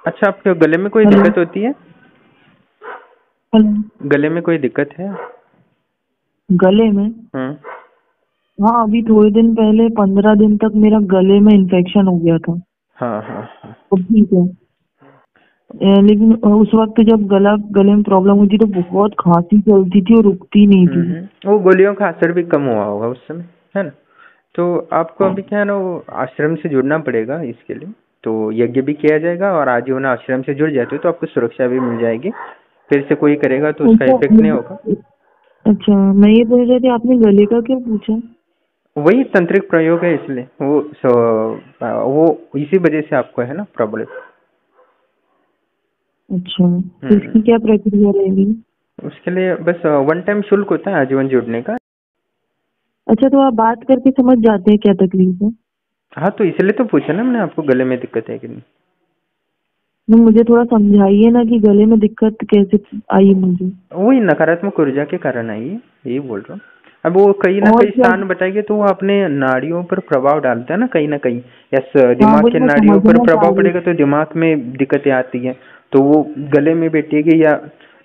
अच्छा, आपके गले में कोई हेलो। दिक्कत होती है? हेलो। गले में कोई दिक्कत है? गले में? हम्म। हाँ, अभी थोड़े दिन पहले 15 दिन तक मेरा गले में इन्फेक्शन हो गया था। हाँ हाँ हाँ। अब ठीक है। लेकिन उस वक्त जब गले में प्रॉब्लम हुई थी तो बहुत खांसी चलती थी और रुकती नहीं थी। वो गोलियों का असर भी कम हुआ होगा उस समय, है ना? तो आपको अभी क्या है ना, वो आश्रम से जुड़ना पड़ेगा इसके लिए। तो यज्ञ भी किया जाएगा और आजीवन आश्रम से जुड़ जाते हो तो आपको सुरक्षा भी मिल जाएगी। फिर से कोई करेगा तो उसका अच्छा इफेक्ट नहीं होगा। अच्छा, मैं ये बोल रही थी, आपने गले का क्यों पूछा? वही तंत्रिक प्रयोग है, इसलिए वो इसी वजह से आपको है ना प्रॉब्लम। अच्छा, तो हम्म। इसकी क्या प्रक्रिया रहेगी? उसके लिए बस वन टाइम शुल्क होता है आजीवन जुड़ने का। अच्छा, तो आप बात करके समझ जाते हैं क्या तकलीफ है? हाँ, तो इसलिए तो पूछा ना मैंने आपको, गले में दिक्कत है कि नहीं। तो मुझे थोड़ा समझाइए ना कि गले में दिक्कत कैसे आई मुझे। वही नकारात्मक ऊर्जा के कारण आई है, यही बोल रहा हूँ। अब वो कहीं ना और कहीं क्या? स्थान बताएंगे तो वो अपने नाड़ियों पर प्रभाव डालता है ना, कहीं ना कहीं। या हाँ, दिमाग वही के मैं नाड़ियों पर समझना प्रभाव चाह रही पड़ेगा तो दिमाग में दिक्कतें आती हैं। तो वो गले में बैठेगी या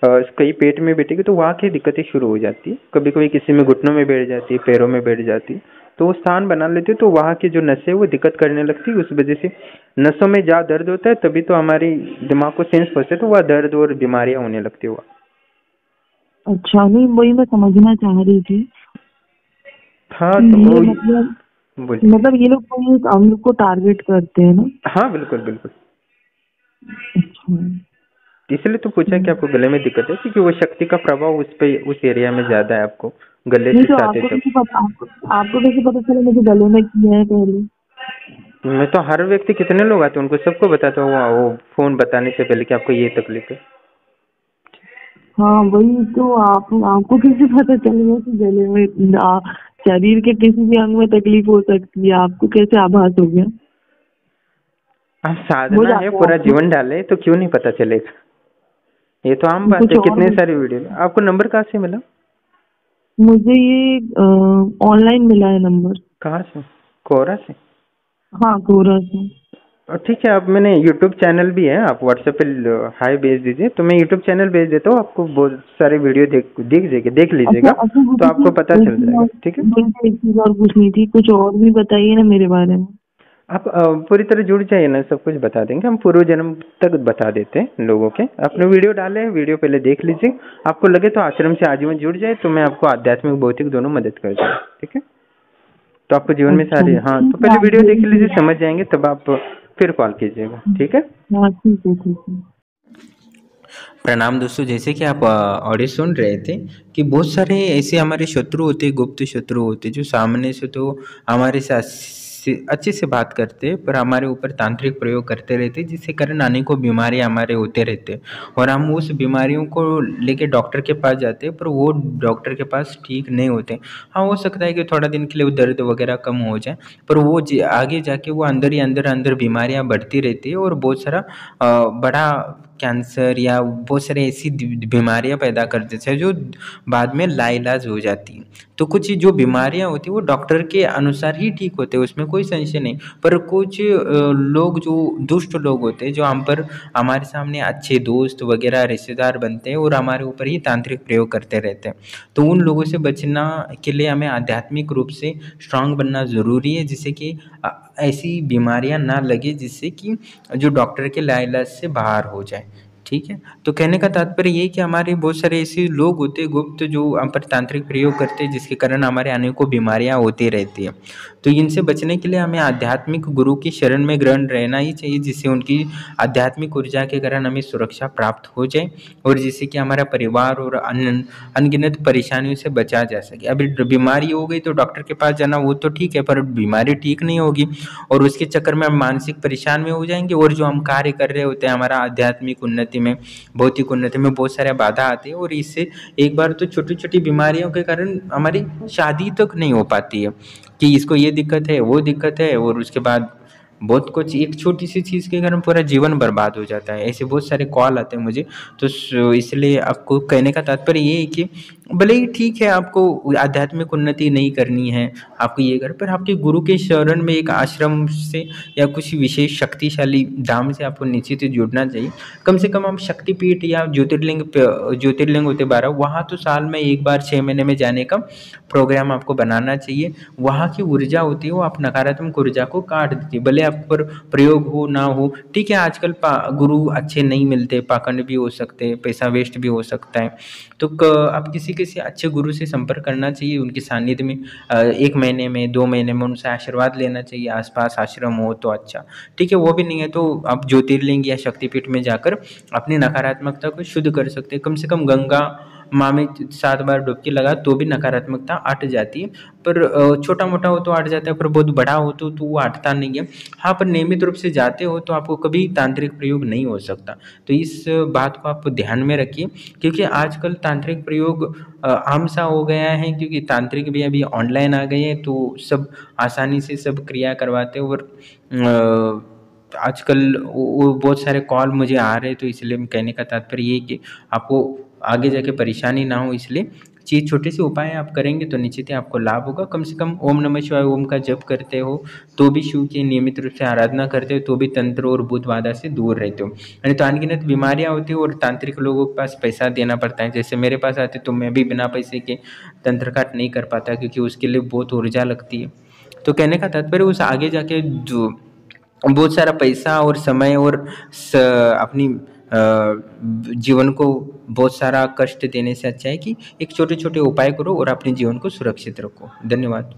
कहीं पेट में बैठेगी तो वहाँ की दिक्कतें शुरू हो जाती है। कभी कभी किसी में घुटनों में बैठ जाती है, पैरों में बैठ जाती है। तो वो स्थान बना लेते तो वहाँ की जो नसें वो दिक्कत करने लगती है। उस वजह से नसों में जहाँ दर्द होता है तभी तो हमारी दिमाग को सेंस पहुंचते तो वह दर्द और बीमारियां होने लगती है। अच्छा, नहीं वही मैं समझना चाह रही थी हाँ कि तो ये मतलब बोलिए। ये लोग कोई एक अंग को टारगेट करते हैं ना? हाँ, बिल्कुल बिल्कुल। अच्छा। इसलिए तो पूछा कि आपको गले में दिक्कत है, क्योंकि वो शक्ति का प्रभाव उस पे उस एरिया में ज्यादा है आपको, गले नहीं से तो छाती आपको तक। कैसे पता, आपको कैसे पता चला मुझे गले में किया है पहले? मैं तो हर व्यक्ति, कितने लोग आते हैं उनको सबको बताता हूँ वो फोन बताने से पहले कि आपको ये तकलीफ है। हाँ, वही तो आपको कैसे पता चलेगा कि गले में शरीर के किसी भी अंग में तकलीफ हो सकती है? आपको कैसे आभास हो गया? अब हो साधना है, जाता है पूरा आपको? जीवन डाले तो क्यों नहीं पता चलेगा। ये तो आम बात कुछ है, और कितने सारी वीडियो। आपको नंबर कहाँ से मिला? मुझे ये ऑनलाइन मिला है नंबर। कहाँ से? कोरा से? हाँ, कोरा से। ठीक है, अब मैंने यूट्यूब चैनल भी है, आप व्हाट्सएप पे हाई भेज दीजिए तो मैं यूट्यूब चैनल भेज देता हूँ आपको। बहुत सारे वीडियो देख अच्छा लीजिएगा अच्छा, तो आपको पता चल जाएगा। ठीक है। मुझे एक चीज और पूछनी थी, कुछ और भी बताइए ना मेरे बारे में। आप पूरी तरह जुड़ जाइए ना, सब कुछ बता देंगे हम, पूर्व जन्म तक बता देते हैं लोगों के। अपने वीडियो डाले हैं, वीडियो पहले देख लीजिए। आपको लगे तो आश्रम से आजीवन जुड़ जाए तो मैं आपको आध्यात्मिक भौतिक दोनों मदद कर दूँगा। ठीक है। तो आपको जीवन में अच्छा, सारे, हाँ, तो ठीक है, पहले आप वीडियो देख लीजिए, भेजिए। समझ जाएंगे, तब आप फिर कॉल कीजिएगा। ठीक है। हाँ, ठीक है, ठीक है। प्रणाम दोस्तों, जैसे कि आप ऑडियो सुन रहे थे कि बहुत सारे ऐसे हमारे शत्रु होते, गुप्त शत्रु होते, जो सामने से तो हमारे साथ अच्छे से बात करते पर हमारे ऊपर तांत्रिक प्रयोग करते रहते, जिससे कारण अनेकों बीमारियां हमारे होते रहते और हम उस बीमारियों को लेके डॉक्टर के पास जाते पर वो डॉक्टर के पास ठीक नहीं होते। हाँ, हो सकता है कि थोड़ा दिन के लिए वो दर्द वगैरह कम हो जाए, पर वो आगे जाके वो अंदर ही अंदर अंदर बीमारियां बढ़ती रहती है और बहुत सारा बड़ा कैंसर या बहुत सारे ऐसी बीमारियां पैदा कर देते हैं जो बाद में लाइलाज हो जाती हैं। तो कुछ जो बीमारियां होती हैं वो डॉक्टर के अनुसार ही ठीक होते हैं, उसमें कोई संशय नहीं। पर कुछ लोग जो दुष्ट लोग होते हैं, जो हम पर हमारे सामने अच्छे दोस्त वगैरह रिश्तेदार बनते हैं और हमारे ऊपर ही तांत्रिक प्रयोग करते रहते हैं, तो उन लोगों से बचना के लिए हमें आध्यात्मिक रूप से स्ट्रांग बनना ज़रूरी है, जिससे कि ऐसी बीमारियां ना लगे, जिससे कि जो डॉक्टर के लाइलाज से बाहर हो जाए। ठीक है। तो कहने का तात्पर्य ये है कि हमारे बहुत सारे ऐसे लोग होते हैं गुप्त, जो हम पर तांत्रिक प्रयोग करते हैं, जिसके कारण हमारे अनेकों बीमारियां होती रहती है। तो इनसे बचने के लिए हमें आध्यात्मिक गुरु की शरण में ग्रहण रहना ही चाहिए, जिससे उनकी आध्यात्मिक ऊर्जा के कारण हमें सुरक्षा प्राप्त हो जाए और जिससे कि हमारा परिवार और अनगिनत परेशानियों से बचा जा सके। अभी बीमारी हो गई तो डॉक्टर के पास जाना वो तो ठीक है, पर बीमारी ठीक नहीं होगी और उसके चक्कर में हम मानसिक परेशान में हो जाएंगे और जो हम कार्य कर रहे होते हैं, हमारा आध्यात्मिक उन्नति में, भौतिक उन्नति में बहुत सारे बाधा आती है और इससे एक बार तो छोटी छोटी बीमारियों के कारण हमारी शादी तक नहीं हो पाती है कि इसको ये दिक्कत है वो दिक्कत है, और उसके बाद बहुत कुछ एक छोटी सी चीज़ के कारण पूरा जीवन बर्बाद हो जाता है। ऐसे बहुत सारे कॉल आते हैं मुझे। तो इसलिए आपको कहने का तात्पर्य ये है कि भले ही ठीक है आपको आध्यात्मिक उन्नति नहीं करनी है, आपको ये कर पर आपके गुरु के शरण में एक आश्रम से या कुछ विशेष शक्तिशाली धाम से आपको निश्चित ही जुड़ना चाहिए। कम से कम आप शक्तिपीठ या ज्योतिर्लिंग होते 12 वहाँ तो साल में 1 बार 6 महीने में जाने का प्रोग्राम आपको बनाना चाहिए। वहाँ की ऊर्जा होती है वो आप नकारात्मक ऊर्जा को काट देती है। भले आप पर प्रयोग हो ना हो, ठीक है आजकल गुरु अच्छे नहीं मिलते, पाखंड भी हो सकते हैं, पैसा वेस्ट भी हो सकता है। तो आप किसी किसी अच्छे गुरु से संपर्क करना चाहिए, उनके सानिध्य में 1 महीने में 2 महीने में उनसे आशीर्वाद लेना चाहिए, आसपास आश्रम हो तो अच्छा, ठीक है। वो भी नहीं है तो आप ज्योतिर्लिंग या शक्तिपीठ में जाकर अपनी नकारात्मकता को शुद्ध कर सकते हैं। कम से कम गंगा माँ में 7 बार डुबकी लगा तो भी नकारात्मकता हट जाती है। पर छोटा मोटा हो तो हट जाता है, पर बहुत बड़ा हो तो वो हटता नहीं है। हाँ, पर नियमित रूप से जाते हो तो आपको कभी तांत्रिक प्रयोग नहीं हो सकता। तो इस बात को आप ध्यान में रखिए, क्योंकि आजकल तांत्रिक प्रयोग आम सा हो गया है, क्योंकि तांत्रिक भी अभी ऑनलाइन आ गए हैं तो सब आसानी से सब क्रिया करवाते हैं। और आजकल वो बहुत सारे कॉल मुझे आ रहे हैं, तो इसलिए कहने का तात्पर्य ये है कि आपको आगे जाके परेशानी ना हो, इसलिए चीज़ छोटे से उपाय आप करेंगे तो निश्चित ही आपको लाभ होगा। कम से कम ओम नमः शिवाय ओम का जप करते हो तो भी, शिव की नियमित रूप से आराधना करते हो तो भी तंत्र और भूत बाधा से दूर रहते हो। नहीं तो अनगिनत बीमारियाँ होती है और तांत्रिक लोगों के पास पैसा देना पड़ता है। जैसे मेरे पास आते तो मैं भी बिना पैसे के तंत्र काट नहीं कर पाता, क्योंकि उसके लिए बहुत ऊर्जा लगती है। तो कहने का तात्पर्य उस आगे जाके जो बहुत सारा पैसा और समय और अपनी जीवन को बहुत सारा कष्ट देने से अच्छा है कि एक छोटे छोटे उपाय करो और अपने जीवन को सुरक्षित रखो। धन्यवाद।